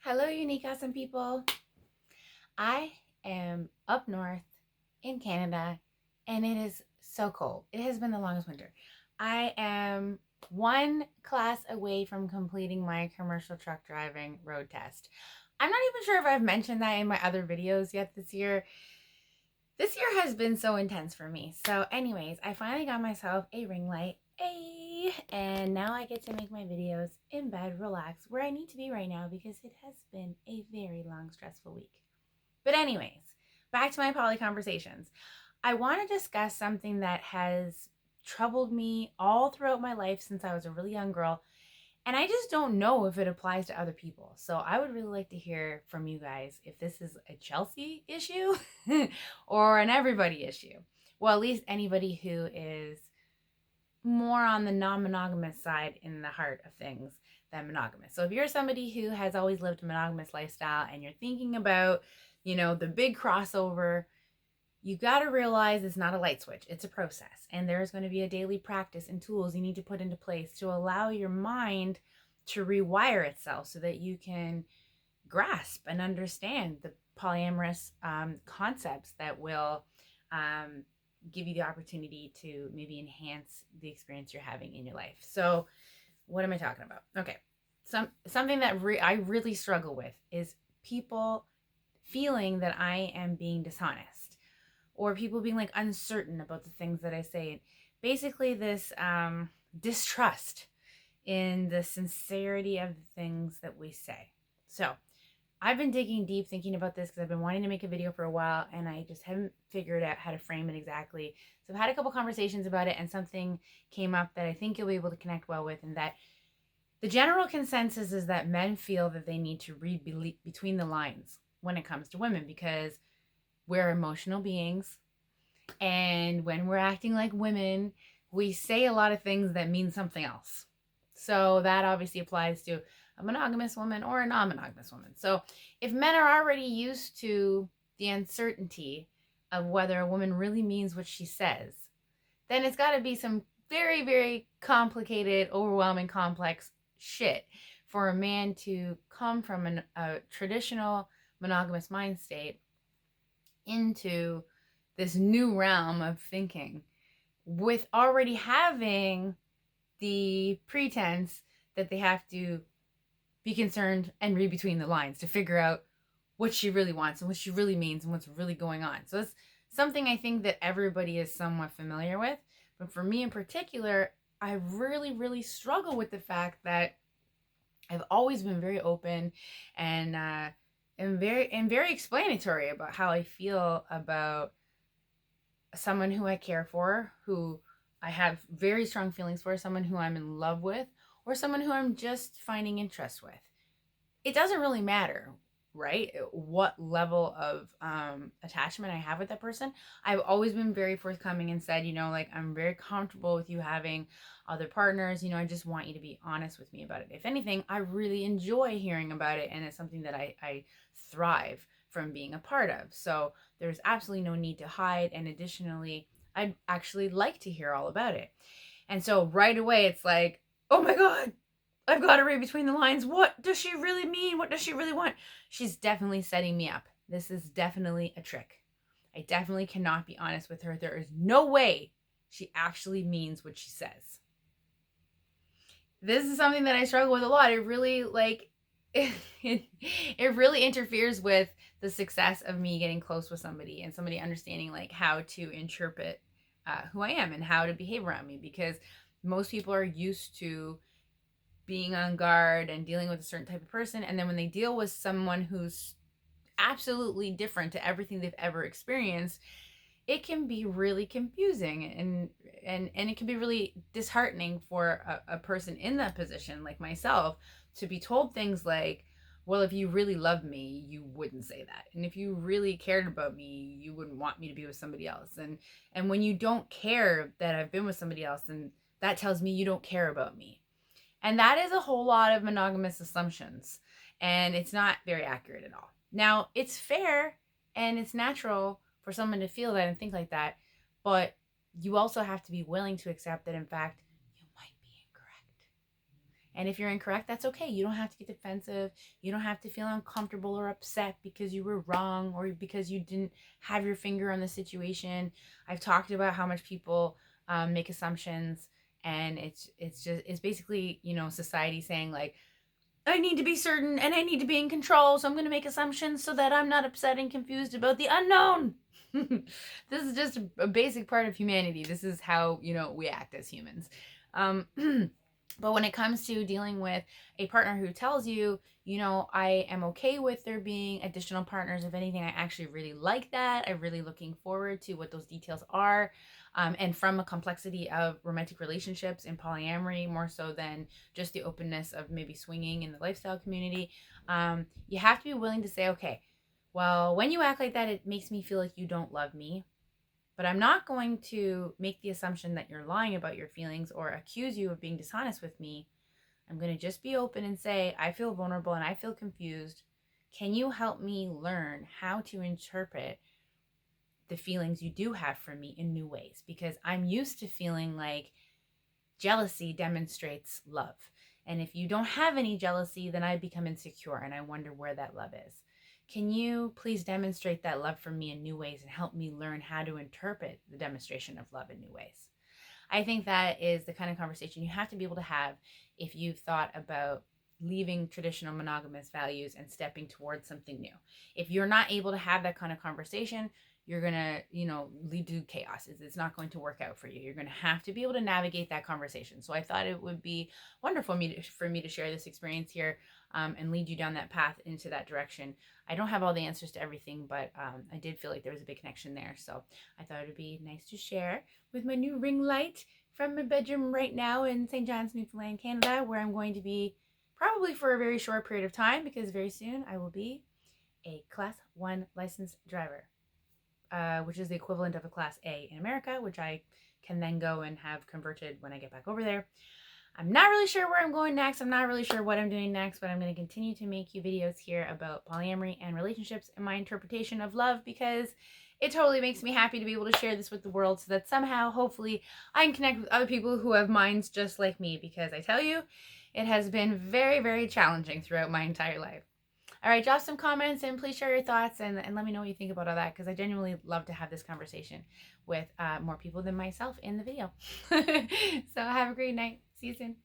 Hello, unique, awesome people. I am up north in Canada and it is so cold. It has been the longest winter. I am one class away from completing my commercial truck driving road test. I'm not even sure if I've mentioned that in my other videos yet this year. This year has been so intense for me. So, anyways, I finally got myself a ring light. And now I get to make my videos in bed, relax, where I need to be right now because it has been a very long, stressful week. But, anyways, back to my poly conversations. I want to discuss something that has troubled me all throughout my life since I was a really young girl. And I just don't know if it applies to other people. So I would really like to hear from you guys if this is a Chelsea issue or an everybody issue. Well, at least anybody who is more on the non-monogamous side in the heart of things than monogamous. So if you're somebody who has always lived a monogamous lifestyle and you're thinking about, the big crossover, you got to realize it's not a light switch. It's a process. And there's going to be a daily practice and tools you need to put into place to allow your mind to rewire itself so that you can grasp and understand the polyamorous concepts that will give you the opportunity to maybe enhance the experience you're having in your life. So, what am I talking about? Okay. Something that I really struggle with is people feeling that I am being dishonest or people being like uncertain about the things that I say. And basically, this distrust in the sincerity of the things that we say. So, I've been digging deep thinking about this because I've been wanting to make a video for a while and I just haven't figured out how to frame it exactly. So I've had a couple conversations about it and something came up that I think you'll be able to connect well with, and that the general consensus is that men feel that they need to read between the lines when it comes to women because we're emotional beings, and when we're acting like women, we say a lot of things that mean something else. So that obviously applies to a monogamous woman or a non-monogamous woman. So if men are already used to the uncertainty of whether a woman really means what she says, then it's got to be some very, very complicated, overwhelming, complex shit for a man to come from a traditional monogamous mind state into this new realm of thinking with already having the pretense that they have to be concerned and read between the lines to figure out what she really wants and what she really means and what's really going on. So it's something I think that everybody is somewhat familiar with. But for me in particular, I really, really struggle with the fact that I've always been very open and very explanatory about how I feel about someone who I care for, who I have very strong feelings for, someone who I'm in love with, or someone who I'm just finding interest with. It doesn't really matter, right? What level of attachment I have with that person. I've always been very forthcoming and said, like, I'm very comfortable with you having other partners. I just want you to be honest with me about it. If anything, I really enjoy hearing about it, and it's something that I thrive from being a part of. So there's absolutely no need to hide. And additionally, I'd actually like to hear all about it. And so right away, it's like, oh my God, I've got to read between the lines. What does she really mean? What does she really want? She's definitely setting me up. This is definitely a trick. I definitely cannot be honest with her. There is no way she actually means what she says. This is something that I struggle with a lot. It really it really interferes with the success of me getting close with somebody and somebody understanding like how to interpret who I am and how to behave around me, because most people are used to being on guard and dealing with a certain type of person, and then when they deal with someone who's absolutely different to everything they've ever experienced, it can be really confusing and it can be really disheartening for a person in that position like myself to be told things like, well, if you really loved me, you wouldn't say that, and if you really cared about me, you wouldn't want me to be with somebody else, and when you don't care that I've been with somebody else, then that tells me you don't care about me. And that is a whole lot of monogamous assumptions, and it's not very accurate at all. Now, it's fair and it's natural for someone to feel that and think like that, but you also have to be willing to accept that, in fact, you might be incorrect. And if you're incorrect, that's okay. You don't have to get defensive. You don't have to feel uncomfortable or upset because you were wrong or because you didn't have your finger on the situation. I've talked about how much people make assumptions, and it's basically, society saying like, I need to be certain and I need to be in control, so I'm going to make assumptions so that I'm not upset and confused about the unknown. This is just a basic part of humanity. This is how, we act as humans. Um, but when it comes to dealing with a partner who tells you, I am okay with there being additional partners. If anything, I actually really like that. I'm really looking forward to what those details are. And from a complexity of romantic relationships in polyamory, more so than just the openness of maybe swinging in the lifestyle community, you have to be willing to say, okay, well, when you act like that, it makes me feel like you don't love me. But I'm not going to make the assumption that you're lying about your feelings or accuse you of being dishonest with me. I'm going to just be open and say, I feel vulnerable and I feel confused. Can you help me learn how to interpret the feelings you do have for me in new ways? Because I'm used to feeling like jealousy demonstrates love. And if you don't have any jealousy, then I become insecure and I wonder where that love is. Can you please demonstrate that love for me in new ways and help me learn how to interpret the demonstration of love in new ways? I think that is the kind of conversation you have to be able to have if you've thought about leaving traditional monogamous values and stepping towards something new. If you're not able to have that kind of conversation, you're going to, lead to chaos. It's not going to work out for you. You're going to have to be able to navigate that conversation. So I thought it would be wonderful for me to share this experience here, and lead you down that path into that direction. I don't have all the answers to everything, but I did feel like there was a big connection there. So I thought it would be nice to share with my new ring light from my bedroom right now in St. John's, Newfoundland, Canada, where I'm going to be probably for a very short period of time, because very soon I will be a Class 1 licensed driver, which is the equivalent of a Class A in America, which I can then go and have converted when I get back over there. I'm not really sure where I'm going next. I'm not really sure what I'm doing next, but I'm going to continue to make you videos here about polyamory and relationships and my interpretation of love, because it totally makes me happy to be able to share this with the world so that somehow, hopefully, I can connect with other people who have minds just like me, because I tell you, it has been very, very challenging throughout my entire life. All right, drop some comments and please share your thoughts, and let me know what you think about all that, because I genuinely love to have this conversation with more people than myself in the video. So have a great night. See you soon.